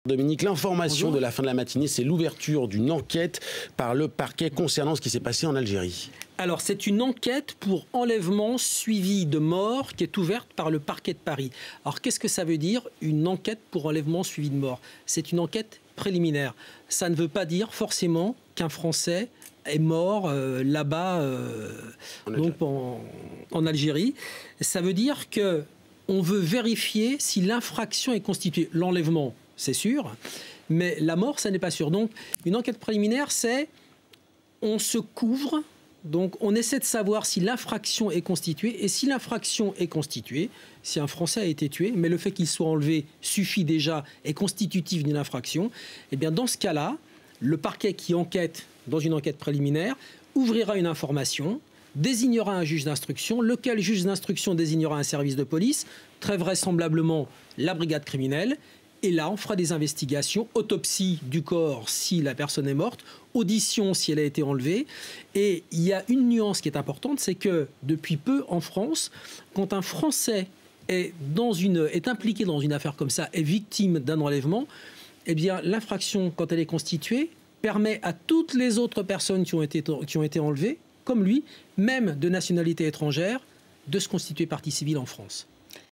Dominique, l'information de la fin de la matinée, c'est l'ouverture d'une enquête par le parquet concernant ce qui s'est passé en Algérie. Alors, c'est une enquête pour enlèvement suivi de mort qui est ouverte par le parquet de Paris. Alors, qu'est-ce que ça veut dire, une enquête pour enlèvement suivi de mort? C'est une enquête préliminaire. Ça ne veut pas dire forcément qu'un Français est mort là-bas en Algérie. Ça veut dire qu'on veut vérifier si l'infraction est constituée. L'enlèvement, c'est sûr, mais la mort, ça n'est pas sûr. Donc, une enquête préliminaire, c'est on se couvre, donc on essaie de savoir si l'infraction est constituée, et si l'infraction est constituée, si un Français a été tué, mais le fait qu'il soit enlevé suffit déjà, est constitutif d'une infraction, et bien dans ce cas-là, le parquet qui enquête dans une enquête préliminaire ouvrira une information, désignera un juge d'instruction, lequel juge d'instruction désignera un service de police, très vraisemblablement la brigade criminelle. Et là, on fera des investigations, autopsie du corps si la personne est morte, audition si elle a été enlevée. Et il y a une nuance qui est importante, c'est que depuis peu en France, quand un Français est impliqué dans une affaire comme ça, est victime d'un enlèvement, eh bien l'infraction, quand elle est constituée, permet à toutes les autres personnes qui ont été enlevées, comme lui, même de nationalité étrangère, de se constituer partie civile en France.